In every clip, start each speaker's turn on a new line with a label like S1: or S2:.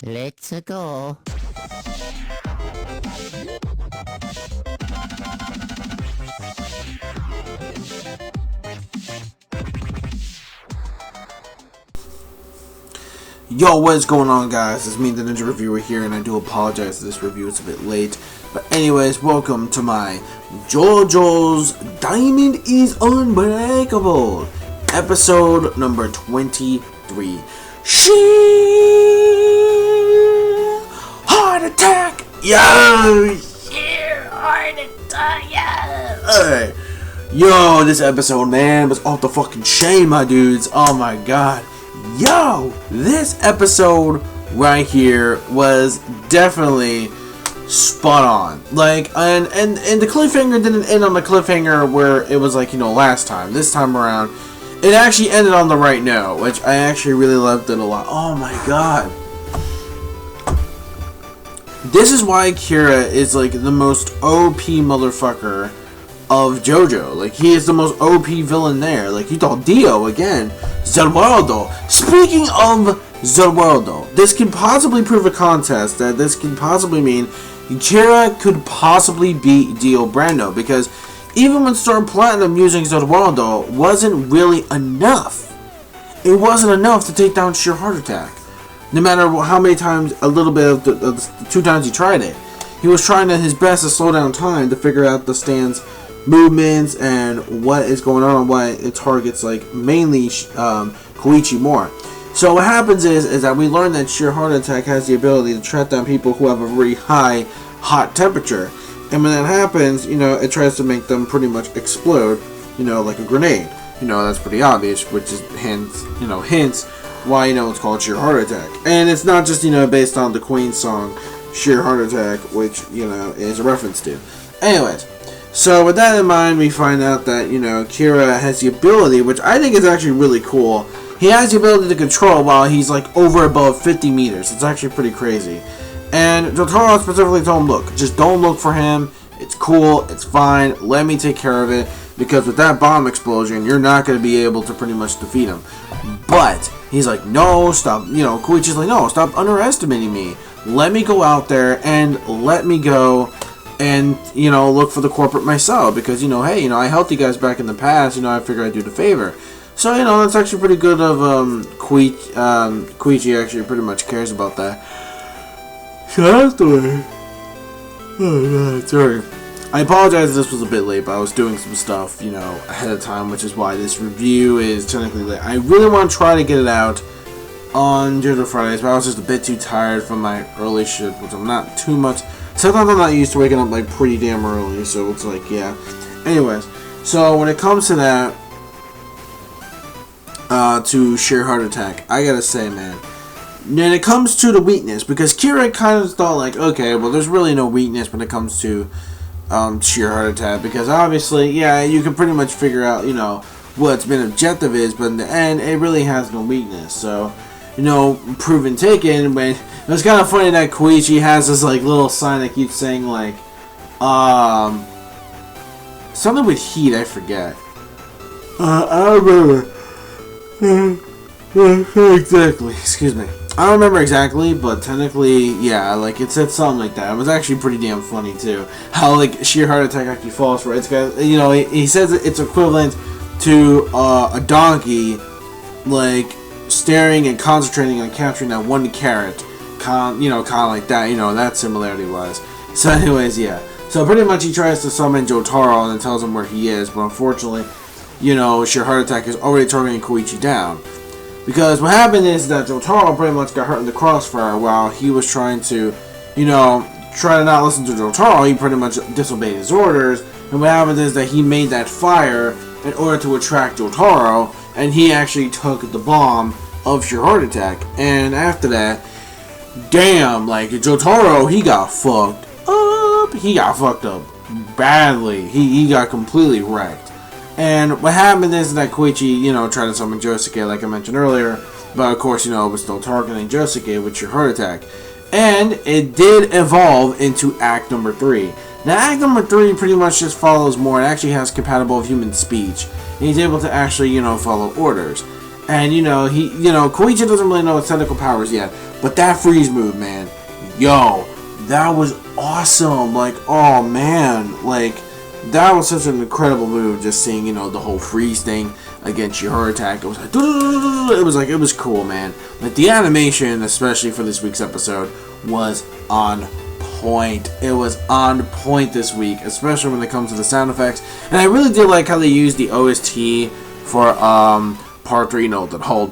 S1: Let's go.
S2: Yo, what is going on, guys? It's me, the Ninja Reviewer here, and I do apologize that this review is a bit late. But anyways, welcome to my JoJo's Diamond is Unbreakable, episode number 23. Heart attack! Yeah! Heart attack! Yeah! Alright. Yo, this episode, man, was off the fucking chain, my dudes. Oh my god. Yo, this episode right here was definitely spot on. Like, and the cliffhanger didn't end on the cliffhanger where it was like, you know, last time. This time around, it actually ended on the right note, which I actually really loved it a lot. Oh my god. This is why Kira is like the most OP motherfucker of JoJo. Like, he is the most OP villain there. Like, you thought Dio again. Zerwaldo. Speaking of Zerwaldo, this can possibly prove a contest that this can possibly mean Kira could possibly beat Dio Brando, because even when Star Platinum using Zerwaldo wasn't really enough. It wasn't enough to take down sheer heart attack. No matter how many times, a little bit of the 2 times he tried it. He was trying his best to slow down time to figure out the stand's movements and what is going on and why it targets, like, mainly KOICHI more. So what happens is that we learn that sheer heart attack has the ability to track down people who have a very high hot temperature, and when that happens, you know, it tries to make them pretty much explode, you know, like a grenade. You know, that's pretty obvious, which is hints why, you know, it's called sheer heart attack. And it's not just, you know, based on the Queen song Sheer Heart Attack, which, you know, is a reference to. Anyways, so with that in mind, we find out that, you know, Kira has the ability, which I think is actually really cool. He has the ability to control while he's like over above 50 meters. It's actually pretty crazy. And JOTARO specifically told him, look, just don't look for him. It's cool. It's fine. Let me take care of it. Because with that bomb explosion, you're not going to be able to pretty much defeat him. But he's like, no, stop. You know, Koichi's like, no, stop underestimating me. Let me go out there and let me go and, you know, look for the corporate myself, because, you know, hey, you know, I helped you guys back in the past, you know, I figured I'd do the favor. So, you know, that's actually pretty good of Koichi actually pretty much cares about that. So that's the way. Oh god, sorry. I apologize if this was a bit late, but I was doing some stuff, you know, ahead of time, which is why this review is technically late. I really want to try to get it out on JoJo Fridays, but I was just a bit too tired from my early shift, which I'm not too much. Sometimes I'm not used to waking up like pretty damn early, so it's like, yeah. Anyways, so when it comes to that, to sheer heart attack, I gotta say, man, when it comes to the weakness, because Kira kind of thought like, okay, well, there's really no weakness when it comes to sheer heart attack, because obviously, yeah, you can pretty much figure out, you know, what its main objective is, but in the end, it really has no weakness. So, you know, proven taken. When it was kind of funny that Koichi has this like little sign that keeps saying like, something with heat. I forget. I don't remember exactly. Excuse me. I don't remember exactly, but technically, yeah, like it said something like that. It was actually pretty damn funny too. How like sheer heart attack actually falls for it. It's got, you know, he says it's equivalent to a donkey, like staring and concentrating on capturing that 1 carrot, you know, kind of like that, you know, that similarity was. So anyways, yeah. So pretty much he tries to summon JOTARO and then tells him where he is, but unfortunately, you know, sheer heart attack is already targeting Koichi down. Because what happened is that JOTARO pretty much got hurt in the crossfire while he was trying to, you know, try to not listen to JOTARO. He pretty much disobeyed his orders, and what happened is that he made that fire in order to attract JOTARO, and he actually took the bomb of sheer heart attack. And after that, damn, like, JOTARO, he got fucked up. He got fucked up badly. He got completely wrecked. And what happened is that Koichi, you know, tried to summon Josuke, like I mentioned earlier, but of course, you know, it was still targeting Josuke with sheer heart attack. And it did evolve into Act number 3. Now, Act number 3 pretty much just follows more. It actually has compatible human speech. And he's able to actually, you know, follow orders. And, Koichi doesn't really know its technical powers yet. But that freeze move, man, yo, that was awesome. Like, oh, man, like, that was such an incredible move, just seeing, the whole freeze thing against your heart attack. It was like, it was cool, man. Like, the animation, especially for this week's episode, was on point. It was on point this week, especially when it comes to the sound effects. And I really did like how they used the OST for part 3, the whole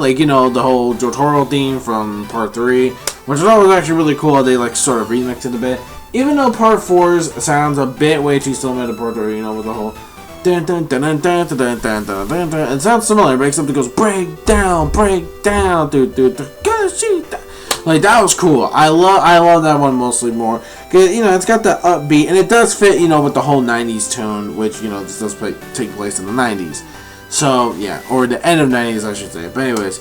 S2: like, the whole JOTARO theme from part 3, which I thought was actually really cool. They like sort of remixed it a bit, even though part 4's sounds a bit way too similar to part 3, with the whole it sounds similar, but except it goes break down, dude. Like, that was cool. I love that one mostly more, cause it's got the upbeat, and it does fit with the whole 90s tone, which this does take place in the 90s. So yeah, or the end of 90s, I should say. But anyways,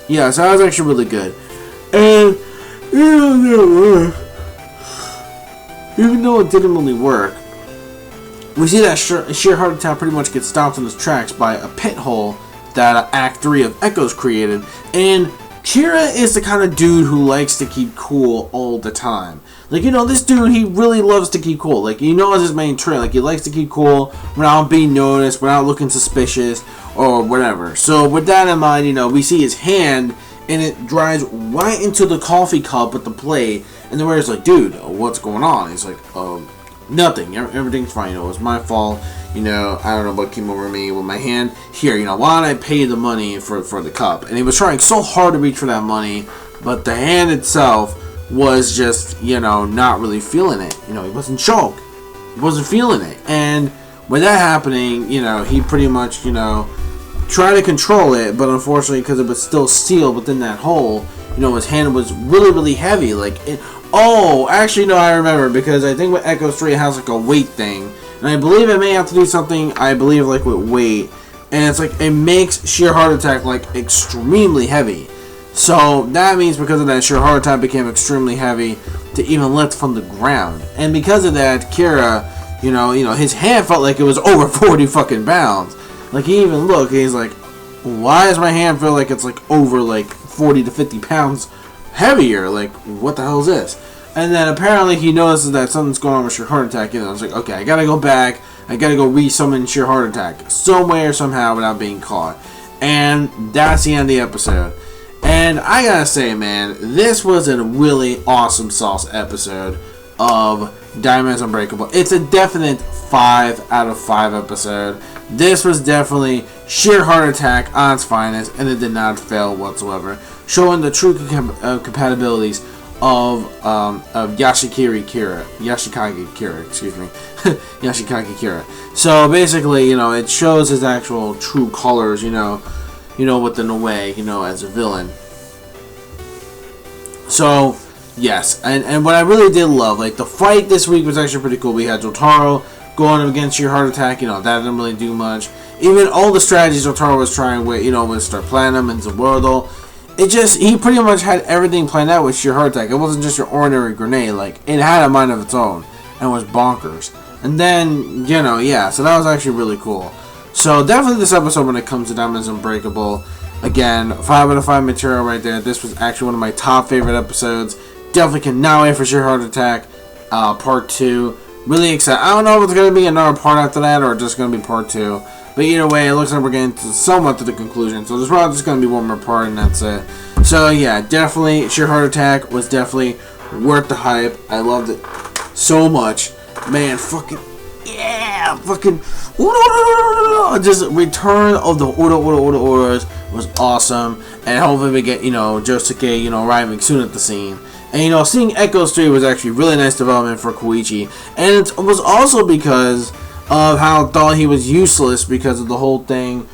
S2: yeah, so that was actually really good. And even though it didn't really work, we see that sheer heart attack pretty much gets stopped in its tracks by a pit hole that Act 3 of Echoes created. And Kira is the kind of dude who likes to keep cool all the time. Like, this dude, he really loves to keep cool. Like, it's his main trait. Like, he likes to keep cool without being noticed, without looking suspicious, or whatever. So, with that in mind, we see his hand, and it drives right into the coffee cup with the plate. And the waiter's like, dude, what's going on? He's like, nothing. Everything's fine. It was my fault. I don't know what came over me with my hand. Here, why don't I pay the money for the cup? And he was trying so hard to reach for that money, but the hand itself was just, not really feeling it. He wasn't choked. He wasn't feeling it. And with that happening, he pretty much, tried to control it, but unfortunately, because it was still sealed within that hole, his hand was really, really heavy. Like, actually, no, I remember, because I think with Echoes 3 it has like a weight thing. And I believe it may have to do something, like with weight. And it's like, it makes sheer heart attack like extremely heavy. So that means because of that, sheer heart attack became extremely heavy to even lift from the ground. And because of that, Kira, his hand felt like it was over 40 fucking pounds. Like, he even looked, he's like, why does my hand feel like it's like over like 40 to 50 pounds heavier? Like, what the hell is this? And then apparently he notices that something's going on with sheer heart attack. I was like, okay, I gotta go back. I gotta go re-summon sheer heart attack somewhere, somehow, without being caught. And that's the end of the episode. And I gotta say, man, this was a really awesome sauce episode of Diamond's Unbreakable. It's a definite 5 out of 5 episode. This was definitely sheer heart attack on its finest, and it did not fail whatsoever, showing the true compatibilities of Yashikage Kira. So basically, it shows his actual true colors, within a way, as a villain. So, yes, and what I really did love, like, the fight this week was actually pretty cool. We had JOTARO going against your heart attack, that didn't really do much. Even all the strategies JOTARO was trying with, with Star Platinum and Zawordo, he pretty much had everything planned out with sheer heart attack. It wasn't just your ordinary grenade, like, it had a mind of its own, and was bonkers. And then, yeah, so that was actually really cool. So, definitely this episode, when it comes to Diamond's Unbreakable, again, 5 out of 5 material right there. This was actually one of my top favorite episodes. Definitely cannot wait for sheer heart attack, part 2. Really excited. I don't know if it's going to be another part after that, or just going to be part 2. But either way, it looks like we're getting somewhat to the conclusion. So there's probably just going to be one more part, and that's it. So yeah, definitely, sheer heart attack was definitely worth the hype. I loved it so much. Man, fucking, yeah, fucking, just return of the orders was awesome. And hopefully we get, Josuke, arriving soon at the scene. And, seeing Echoes 3 was actually really nice development for Koichi. And it was also because of how I thought he was useless because of the whole thing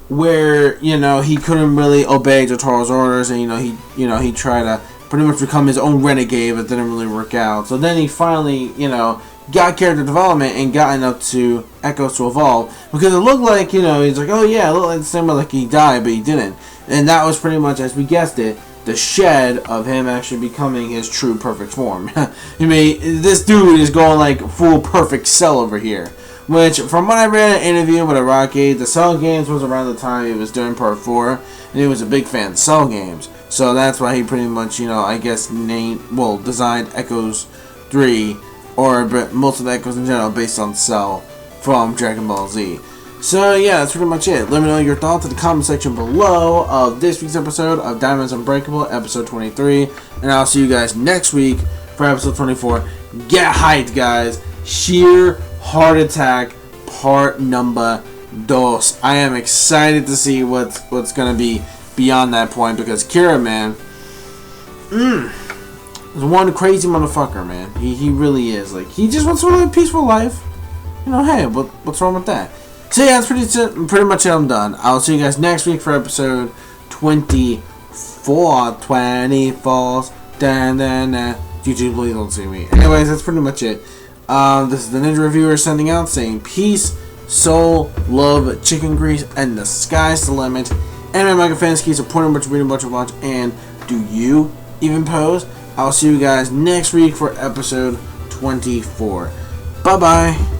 S2: where, he couldn't really obey JOTARO's orders, and, he tried to pretty much become his own renegade, but didn't really work out. So then he finally, got character development and gotten up to Echoes to evolve, because it looked like, he's like, oh yeah, it looked like the same way, like he died, but he didn't. And that was pretty much, as we guessed it, the shed of him actually becoming his true perfect form. I mean, this dude is going like full perfect cell over here. Which, from what I read in an interview with Araki, the Cell games was around the time he was doing part 4, and he was a big fan of Cell games. So that's why he pretty much, I guess, designed Echoes 3, or most of the Echoes in general, based on Cell from Dragon Ball Z. So yeah, that's pretty much it. Let me know your thoughts in the comment section below of this week's episode of Diamonds Unbreakable, episode 23. And I'll see you guys next week for episode 24. Get hyped, guys. Sheer Heart Attack part number 2. I am excited to see what's going to be beyond that point, because Kira, man, is one crazy motherfucker, man. He really is. Like, he just wants to live a peaceful life. Hey, what's wrong with that? So yeah, that's pretty much it. I'm done. I'll see you guys next week for episode 24. 24. YouTube, please don't see me. Anyways, that's pretty much it. This is the Ninja Reviewer sending out, saying peace, soul, love, chicken grease, and the sky's the limit. Anime manga fans, keep supporting, much reading, much watch, and do you even pose? I'll see you guys next week for episode 24. Bye bye.